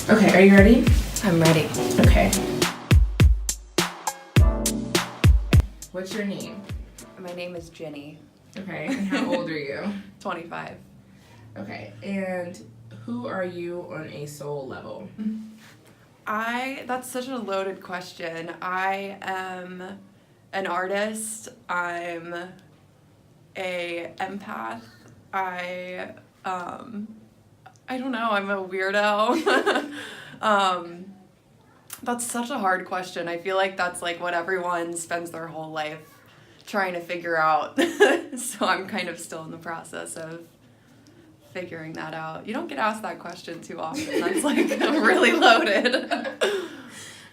Okay, are you ready? I'm ready. Okay. What's your name? My name is Jini. Okay, and how old are you? 25. Okay, and who are you on a soul level? That's such a loaded question. I am an artist. I'm a empath. I don't know, I'm a weirdo. That's such a hard question. I feel like that's like what everyone spends their whole life trying to figure out. So I'm kind of still in the process of figuring that out. You don't get asked that question too often. That's like really loaded.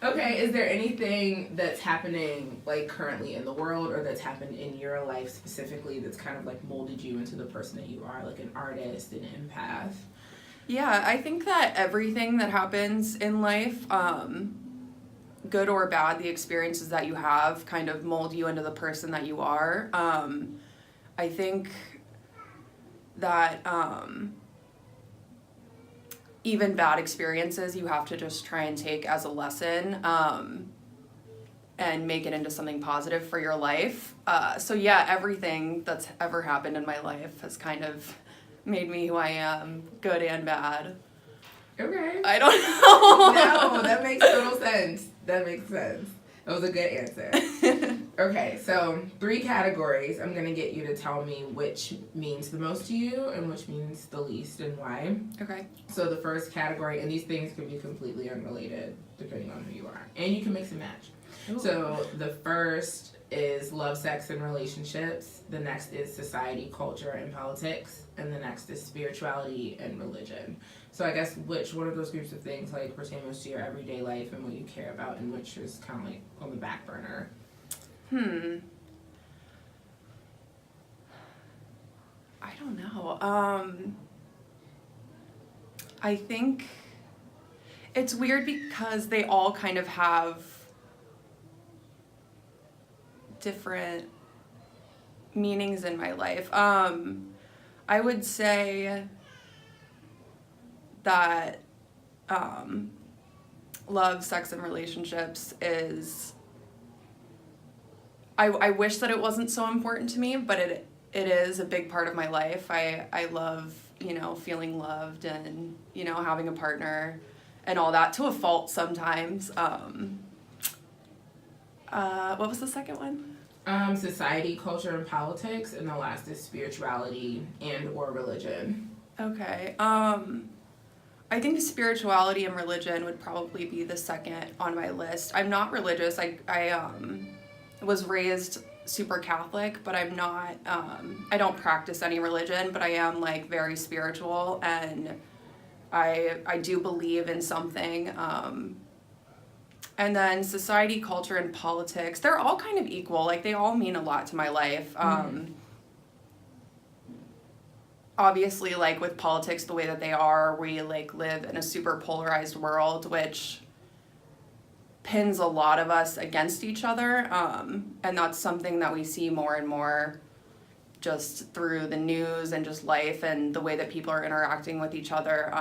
Okay, is there anything that's happening like currently in the world or that's happened in your life specifically that's kind of like molded you into the person that you are, like an artist, an empath? Yeah, I think that everything that happens in life, good or bad, the experiences that you have kind of mold you into the person that you are. I think that even bad experiences you have to just try and take as a lesson and make it into something positive for your life. So yeah, everything that's ever happened in my life has kind of made me who I am, good and bad. Okay. I don't know. No, that makes total sense. That makes sense. That was a good answer. Okay, so 3 categories. I'm going to get you to tell me which means the most to you and which means the least and why. Okay. So the first category, and these things can be completely unrelated depending on who you are. And you can mix and match. Ooh. So the first is love, sex, and relationships. The next is society, culture, and politics. And the next is spirituality and religion. So I guess which one of those groups of things like pertain most to your everyday life and what you care about, and which is kind of like on the back burner? I don't know. I think it's weird because they all kind of have different meanings in my life. I would say that love, sex, and relationships is... I wish that it wasn't so important to me, but it is a big part of my life. I love, feeling loved and, having a partner and all that, to a fault sometimes. What was the second one? Society, culture, and politics, and the last is spirituality and or religion. Okay. I think spirituality and religion would probably be the second on my list. I'm not religious. I was raised super Catholic, but I'm not, I don't practice any religion, but I am like very spiritual, and I do believe in something. And then society, culture, and politics, they're all kind of equal. Like, they all mean a lot to my life. Obviously, like, with politics the way that they are, we, like, live in a super polarized world, which pins a lot of us against each other. And that's something that we see more and more just through the news and just life and the way that people are interacting with each other.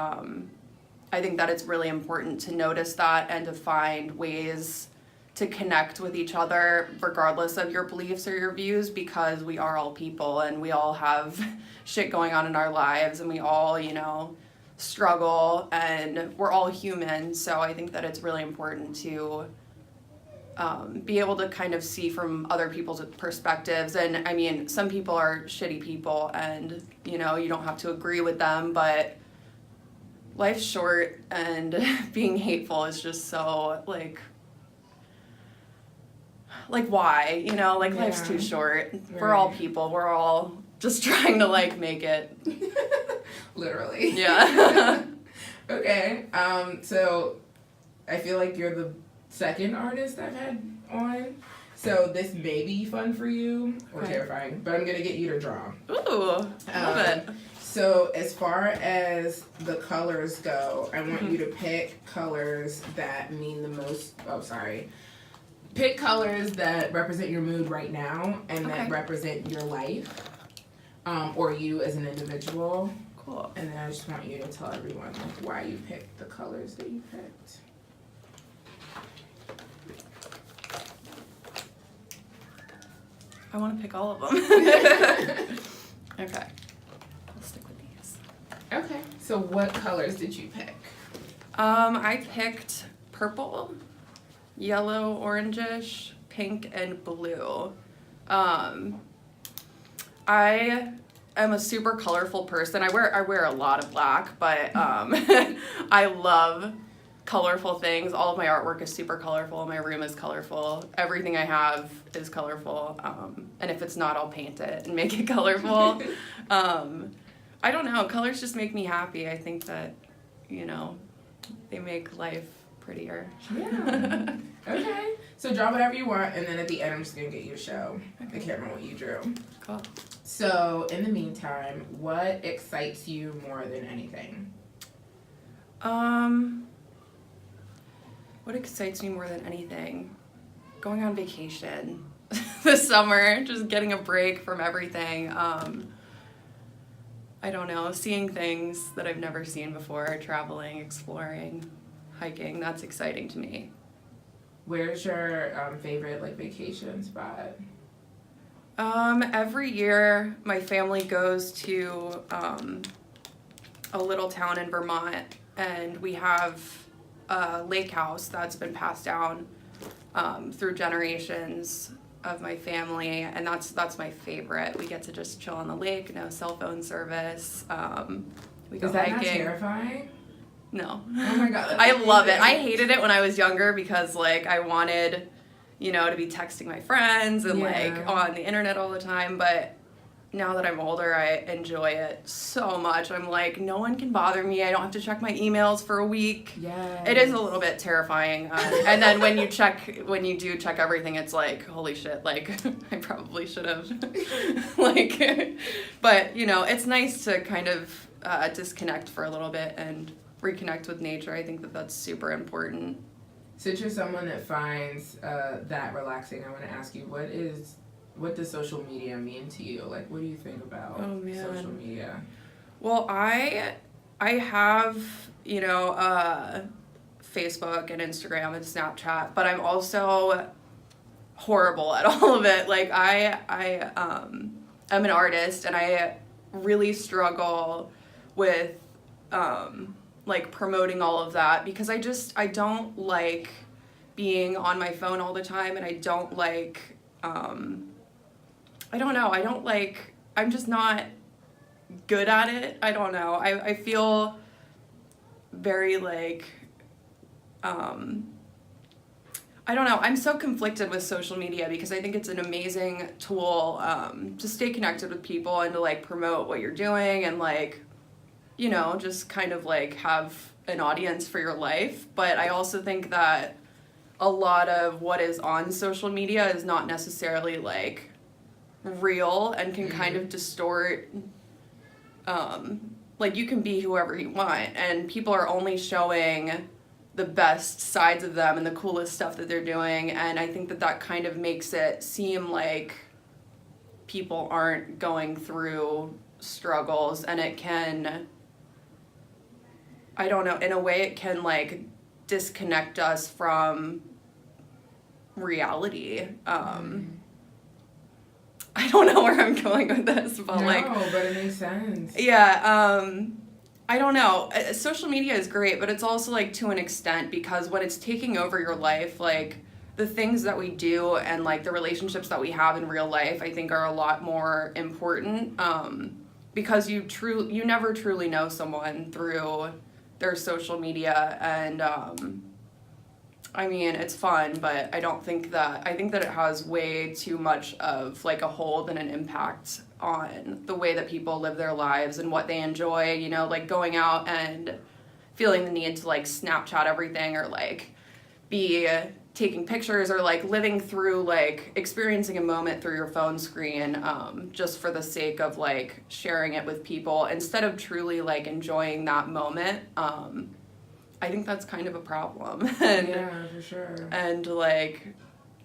I think that it's really important to notice that and to find ways to connect with each other regardless of your beliefs or your views, because we are all people and we all have shit going on in our lives, and we all, struggle, and we're all human. So I think that it's really important to be able to kind of see from other people's perspectives. And I mean, some people are shitty people, and you don't have to agree with them, but life's short, and being hateful is just so like why, life's too short. Right. We're all people. We're all just trying to make it. Literally. Yeah. Okay. So I feel like you're the second artist I've had on. So this may be fun for you or terrifying, but I'm going to get you to draw. Ooh, love it. So as far as the colors go, I want you to pick colors that mean the most. Oh, sorry. Pick colors that represent your mood right now and that represent your life, or you as an individual. Cool. And then I just want you to tell everyone like why you picked the colors that you picked. I want to pick all of them. Okay. I'll stick with these. Okay. So what colors did you pick? I picked purple, yellow, orangish, pink, and blue. I am a super colorful person. I wear a lot of black, but I love colorful things. All of my artwork is super colorful. My room is colorful. Everything I have is colorful. And if it's not, I'll paint it and make it colorful. I don't know. Colors just make me happy. I think that, you know, they make life prettier. Yeah. Okay. So draw whatever you want, and then at the end, I'm just going to get you to show the camera what you drew. Cool. So, in the meantime, what excites you more than anything? What excites me more than anything? Going on vacation this summer, just getting a break from everything. I don't know, seeing things that I've never seen before, traveling, exploring, hiking, that's exciting to me. Where's your favorite like vacation spot? Every year my family goes to a little town in Vermont, and we have a lake house that's been passed down through generations of my family, and that's my favorite. We get to just chill on the lake, no cell phone service. We go Is that hiking. not terrifying? No. Oh my god. I love it. I hated it when I was younger because like I wanted, you know, to be texting my friends and like on the internet all the time, but now that I'm older, I enjoy it so much. I'm like, no one can bother me. I don't have to check my emails for a week. Yeah. It is a little bit terrifying. And then when you do check everything, it's like, holy shit, like, I probably should have. Like, but, you know, it's nice to kind of disconnect for a little bit and reconnect with nature. I think that that's super important. Since you're someone that finds that relaxing, I want to ask you, what does social media mean to you? Like, what do you think about social media? Well, I have, you know, Facebook and Instagram and Snapchat, but I'm also horrible at all of it. Like, I'm an artist, and I really struggle with, like, promoting all of that because I don't like being on my phone all the time, and I don't like, I don't know. I'm just not good at it. I don't know. I feel very like, I don't know. I'm so conflicted with social media because I think it's an amazing tool to stay connected with people and to like promote what you're doing and like, you know, just kind of like have an audience for your life. But I also think that a lot of what is on social media is not necessarily like real and can kind of distort, like you can be whoever you want and people are only showing the best sides of them and the coolest stuff that they're doing, and I think that kind of makes it seem like people aren't going through struggles, and it can, I don't know, in a way it can like disconnect us from reality. I don't know where I'm going with this, but but it makes sense. Yeah, I don't know. Social media is great, but it's also like to an extent because when it's taking over your life, like the things that we do and like the relationships that we have in real life, I think are a lot more important because you never truly know someone through their social media, and I mean, it's fun, but I think that it has way too much of like a hold and an impact on the way that people live their lives and what they enjoy, you know, like going out and feeling the need to like Snapchat everything or like be taking pictures or like living through like experiencing a moment through your phone screen just for the sake of like sharing it with people instead of truly like enjoying that moment. I think that's kind of a problem. And, yeah, for sure. And like,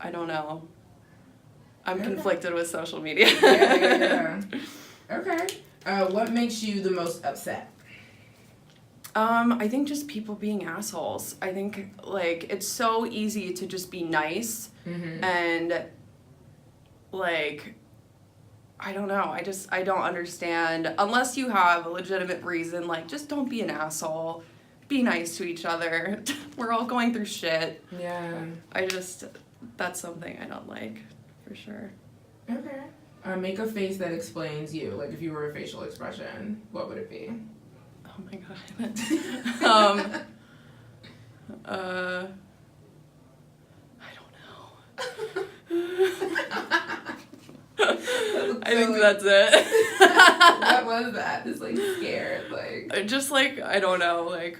I don't know. I'm conflicted with social media. Yeah. Okay. What makes you the most upset? I think just people being assholes. I think, like, it's so easy to just be nice, and, like, I don't know, I don't understand, unless you have a legitimate reason, like, just don't be an asshole, be nice to each other, we're all going through shit. Yeah. That's something I don't like, for sure. Okay. Make a face that explains you. Like, if you were a facial expression, what would it be? Oh my god. I don't know. I think that's it. What was that? Just like scared, like. Just like, I don't know, like.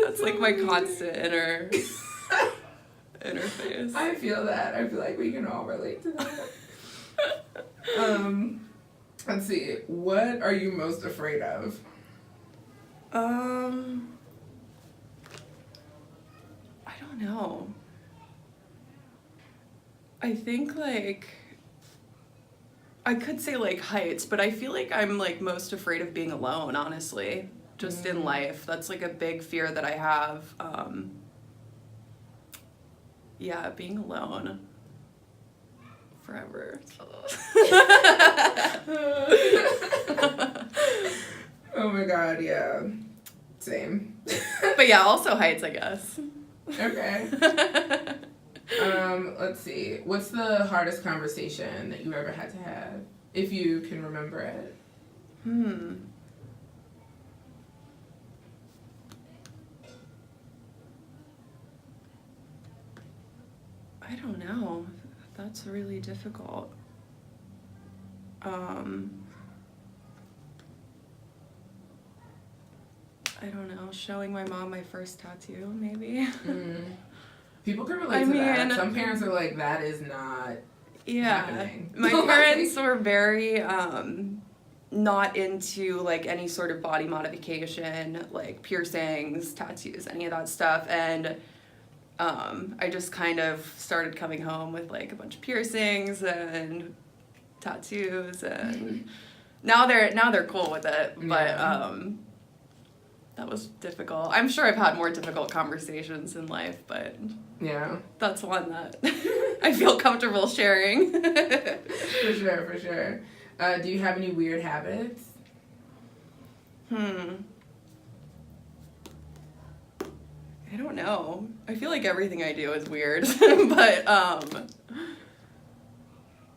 That's like my constant inner face. I feel that. I feel like we can all relate to that. Let's see. What are you most afraid of? I don't know. I think, like, I could say, like, heights, but I feel like I'm, like, most afraid of being alone, honestly. Just in life. That's, like, a big fear that I have. Yeah, being alone. Forever. Oh my god, yeah. Same. But yeah, also heights, I guess. Okay. Let's see. What's the hardest conversation that you've ever had to have? If you can remember it. I don't know. That's really difficult. I don't know. Showing my mom my first tattoo, maybe. People can relate to that. Some parents are like, that is not happening. My parents were very not into like any sort of body modification, like piercings, tattoos, any of that stuff, and I just kind of started coming home with like a bunch of piercings and tattoos, and now they're cool with it, but that was difficult. I'm sure I've had more difficult conversations in life, but yeah, that's one that I feel comfortable sharing. For sure. Do you have any weird habits? I don't know. I feel like everything I do is weird, but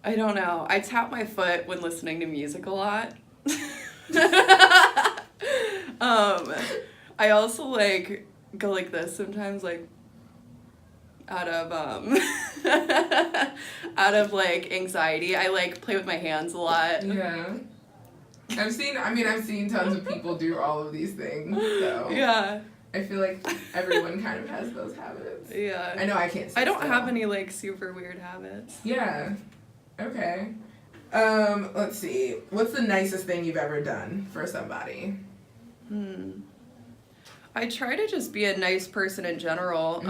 I don't know. I tap my foot when listening to music a lot. I also like go like this sometimes, like out of like anxiety. I like play with my hands a lot. Yeah. I've seen tons of people do all of these things, so yeah. I feel like everyone kind of has those habits. Yeah. I know I can't. I don't have any like super weird habits. Yeah. Okay. Let's see. What's the nicest thing you've ever done for somebody? I try to just be a nice person in general.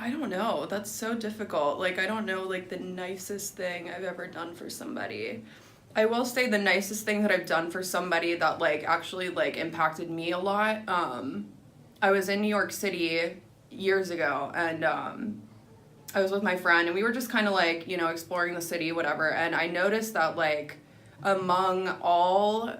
I don't know. That's so difficult. Like, I don't know, like, the nicest thing I've ever done for somebody. I will say the nicest thing that I've done for somebody that, like, actually, like, impacted me a lot. I was in New York City years ago, and I was with my friend, and we were just kind of, like, you know, exploring the city, whatever, and I noticed that, like, among all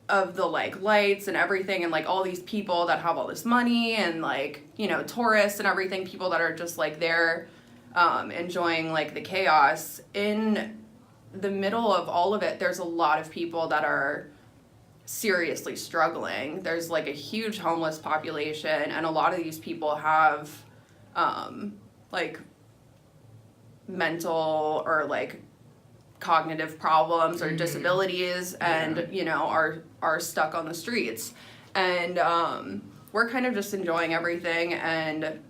of the like lights and everything and like all these people that have all this money and like, you know, tourists and everything, people that are just like there enjoying like the chaos, in the middle of all of it there's a lot of people that are seriously struggling. There's like a huge homeless population, and a lot of these people have like mental or like cognitive problems or disabilities, and you know are stuck on the streets, and we're kind of just enjoying everything, and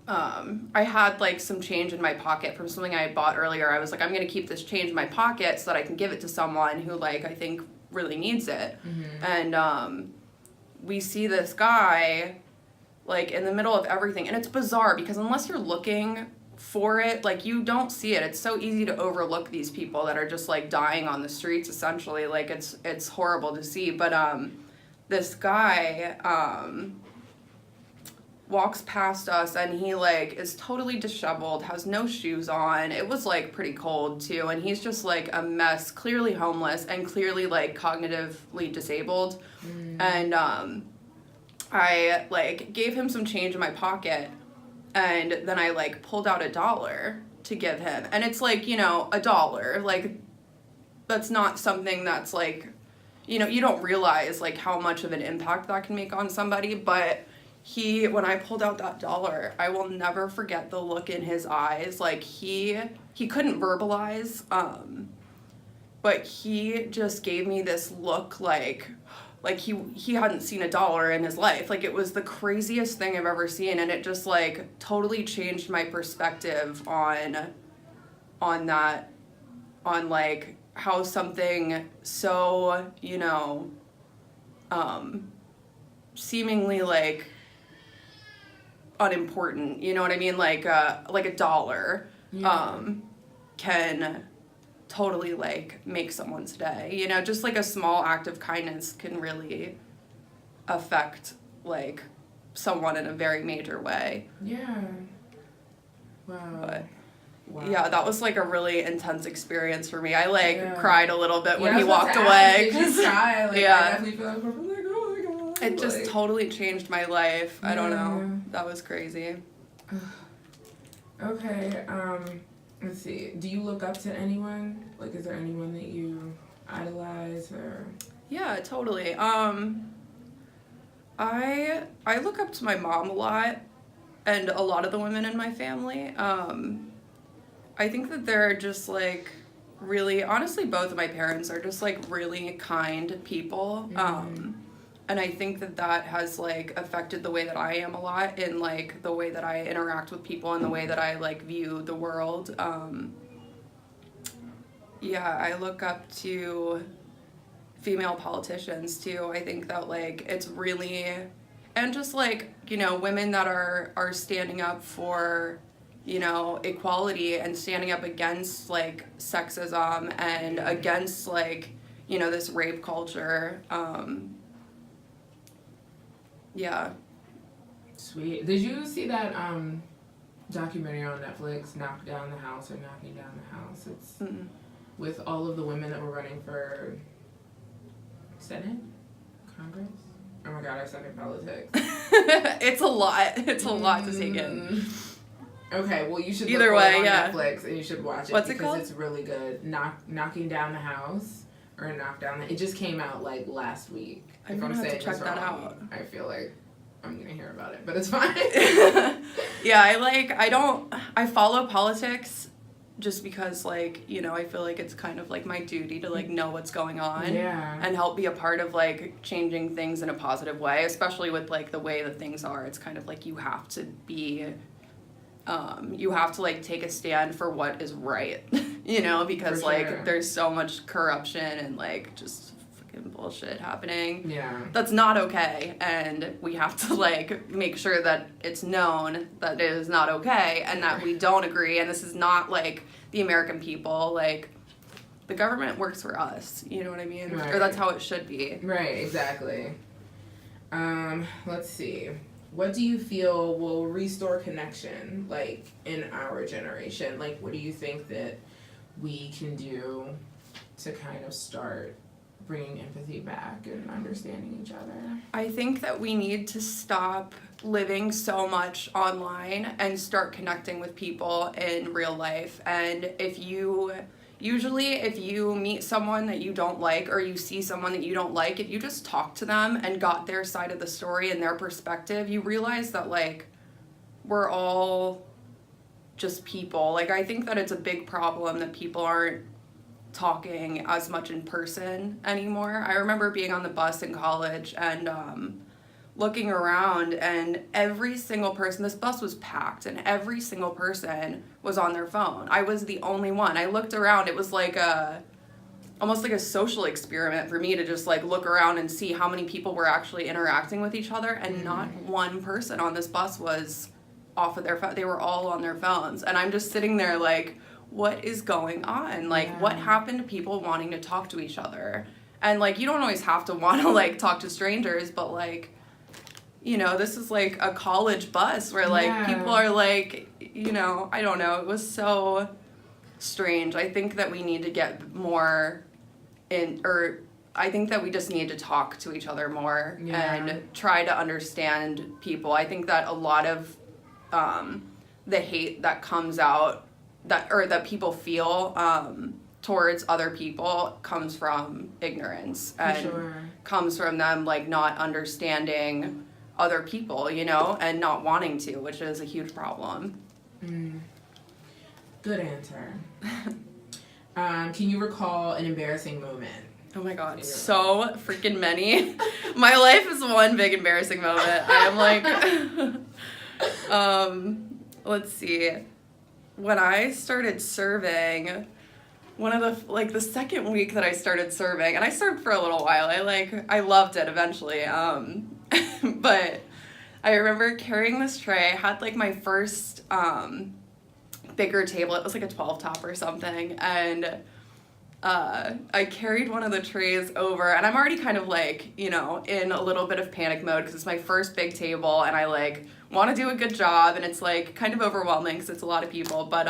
I had like some change in my pocket from something I had bought earlier. I was like, I'm gonna keep this change in my pocket so that I can give it to someone who like I think really needs it. And we see this guy like in the middle of everything, and it's bizarre because unless you're looking for it, like, you don't see it. It's so easy to overlook these people that are just, like, dying on the streets, essentially. Like, it's horrible to see. But this guy walks past us, and he, like, is totally disheveled, has no shoes on. It was, like, pretty cold, too, and he's just, like, a mess, clearly homeless and clearly, like, cognitively disabled. And I, like, gave him some change in my pocket, and then I, like, pulled out $1 to give him. And it's, like, you know, $1. Like, that's not something that's, like, you know, you don't realize, like, how much of an impact that can make on somebody. But when I pulled out that $1, I will never forget the look in his eyes. Like, he couldn't verbalize, but he just gave me this look like he hadn't seen $1 in his life. Like, it was the craziest thing I've ever seen, and it just, like, totally changed my perspective on that, on, like, how something so, you know, seemingly, like, unimportant, you know what I mean? Like $1 can totally, like, make someone's day. You know, just, like, a small act of kindness can really affect, like, someone in a very major way. Yeah. Wow. But wow. yeah, that was, like, a really intense experience for me. I, like, cried a little bit when he walked away. away. Did you cry? Like, yeah. I definitely feel like, oh my God. It just totally changed my life. I don't know. Yeah. That was crazy. Okay, let's see. Do you look up to anyone? Like, is there anyone that you idolize or? Yeah, totally. I look up to my mom a lot, and a lot of the women in my family. I think that they're just, like, really, honestly, both of my parents are just, like, really kind people. And I think that has, like, affected the way that I am a lot, in, like, the way that I interact with people and the way that I, like, view the world. Yeah, I look up to female politicians, too. I think that, like, it's really, and just, like, you know, women that are standing up for, you know, equality and standing up against, like, sexism and against, like, you know, this rape culture. Yeah. Sweet. Did you see that documentary on Netflix, Knock Down the House or Knocking Down the House? It's with all of the women that were running for Senate? Congress? Oh my God, I suck at politics. It's a lot. It's a lot to take in. Okay, well, you should Either look way, on yeah. Netflix and you should watch it. What's it because called? It's really good. Knocking Down the House or Knock Down the... It just came out, like, last week. I'm gonna have to check that out. I feel like I'm gonna hear about it, but it's fine. Yeah, I follow politics just because, like, you know, I feel like it's kind of, like, my duty to, like, know what's going on. And help be a part of, like, changing things in a positive way, especially with, like, the way that things are. It's kind of like you have to be, you have to, like, take a stand for what is right, you know, because, like, there's so much corruption and, like, just bullshit happening. Yeah. That's not okay, and we have to, like, make sure that it's known that it is not okay and that we don't agree, and this is not, like, the American people. Like, the government works for us, you know what I mean? Right. Or that's how it should be. Right, exactly. Let's see. What do you feel will restore connection, like, in our generation? Like, what do you think that we can do to kind of start bringing empathy back and understanding each other? I think that we need to stop living so much online and start connecting with people in real life. And if you meet someone that you don't like, or you see someone that you don't like, if you just talk to them and got their side of the story and their perspective, you realize that, like, we're all just people. Like, I think that it's a big problem that people aren't talking as much in person anymore. I remember being on the bus in college and looking around, and every single person, this bus was packed, and every single person was on their phone. I was the only one. I looked around. It was like almost like a social experiment for me to just, like, look around and see how many people were actually interacting with each other, and not one person on this bus was off of their phone. They were all on their phones. And I'm just sitting there like, what is going on? Like, what happened to people wanting to talk to each other? And, like, you don't always have to want to, like, talk to strangers, but, like, you know, this is, like, a college bus where, like, people are, like, you know, I don't know. It was so strange. I think that we need to get more I think that we just need to talk to each other more and try to understand people. I think that a lot of the hate that comes out that people feel towards other people comes from ignorance and comes from them like not understanding other people, you know, and not wanting to, which is a huge problem. Good answer. Can you recall an embarrassing moment? Oh my god, so freaking many. My life is one big embarrassing moment. I am like let's see. When I started serving, the second week that I started serving, and I served for a little while. I loved it eventually. But I remember carrying this tray. I had like my first bigger table. It was like a 12 top or something, and I carried one of the trays over, and I'm already kind of like, you know, in a little bit of panic mode because it's my first big table, and I like want to do a good job, and it's like kind of overwhelming because it's a lot of people. But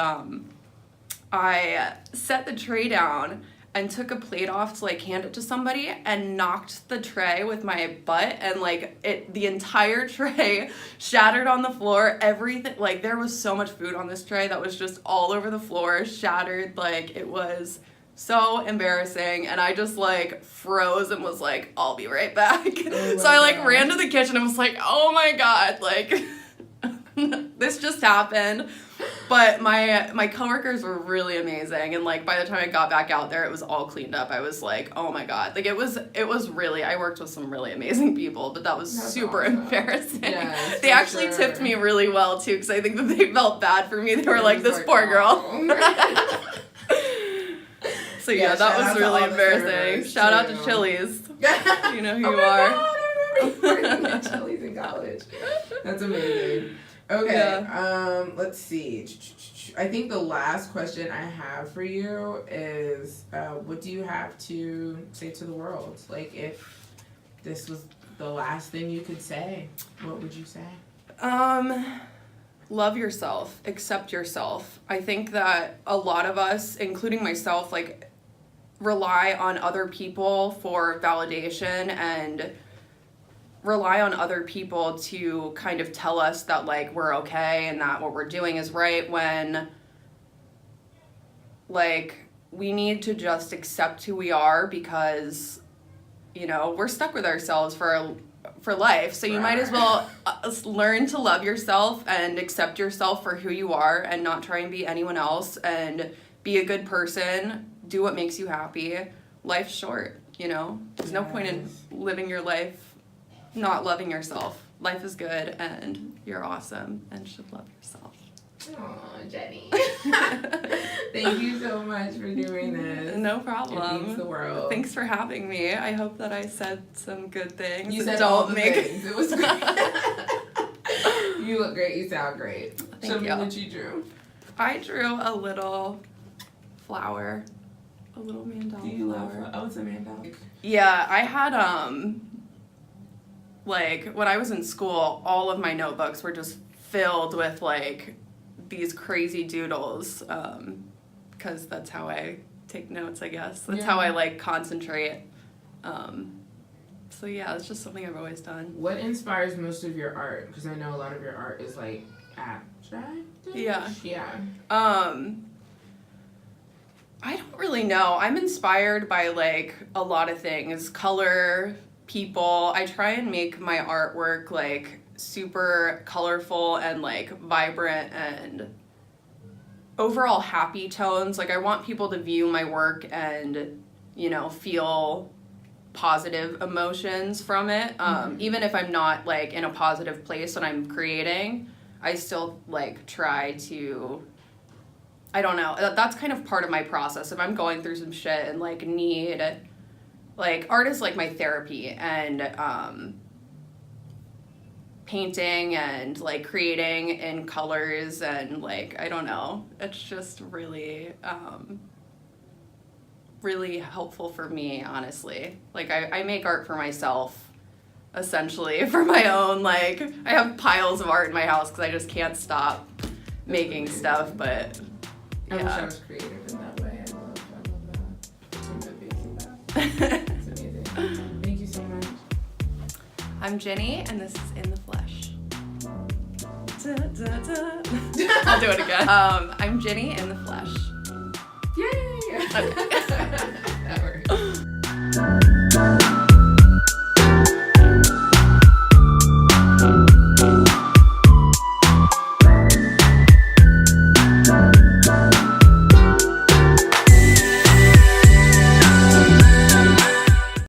I set the tray down and took a plate off to like hand it to somebody and knocked the tray with my butt, and like the entire tray shattered on the floor. Everything, like there was so much food on this tray that was just all over the floor, shattered. Like it was so embarrassing, and I just like froze and was like, I'll be right back. So I like ran to the kitchen and was like, oh my god, like this just happened. But my coworkers were really amazing, and like by the time I got back out there, it was all cleaned up. I was like, oh my god, like it was really, I worked with some really amazing people, but that's super awesome. Embarrassing. Yes, they actually tipped me really well too, because I think that they felt bad for me. They were like, this poor girl. So yeah, that was really embarrassing. Shout out to Chili's. You know who you are. At Chili's in college. That's amazing. Okay, let's see. I think the last question I have for you is, what do you have to say to the world? Like, if this was the last thing you could say, what would you say? Love yourself. Accept yourself. I think that a lot of us, including myself, like, rely on other people for validation and rely on other people to kind of tell us that like we're okay and that what we're doing is right, when like we need to just accept who we are, because you know we're stuck with ourselves for life, so you might as well learn to love yourself and accept yourself for who you are and not try and be anyone else, and be a good person, do what makes you happy. Life's short, you know, there's no point in living your life not loving yourself. Life is good, and you're awesome, and should love yourself. Aw, Jenny. Thank you so much for doing this. No problem. It means the world. Thanks for having me. I hope that I said some good things. You said all the things. It was great. You look great. You sound great. Thank Show me you. what you drew. I drew a little flower. A little mandala. Do you flower. love? Oh, it's a mandala. Yeah, I had like when I was in school, all of my notebooks were just filled with like these crazy doodles, because that's how I take notes, I guess. That's how I like concentrate. So yeah, it's just something I've always done. What inspires most of your art? Because I know a lot of your art is like abstract. Yeah. Yeah. I don't really know. I'm inspired by like a lot of things. Color, people. I try and make my artwork like super colorful and like vibrant and overall happy tones. Like I want people to view my work and, you know, feel positive emotions from it. Even if I'm not like in a positive place when I'm creating, I still like try to, I don't know, that's kind of part of my process. If I'm going through some shit and like need, like art is like my therapy, and painting and like creating in colors, and like I don't know, it's just really really helpful for me, honestly. Like I make art for myself, essentially, for my own, like I have piles of art in my house because I just can't stop making stuff. But I wish I was creative in that way. I love that. I'm a big fan of that. It's amazing. Thank you so much. I'm Jini, and this is In the Flesh. Da, da, da. I'll do it again. I'm Jini in the Flesh. Yay! Okay. That works.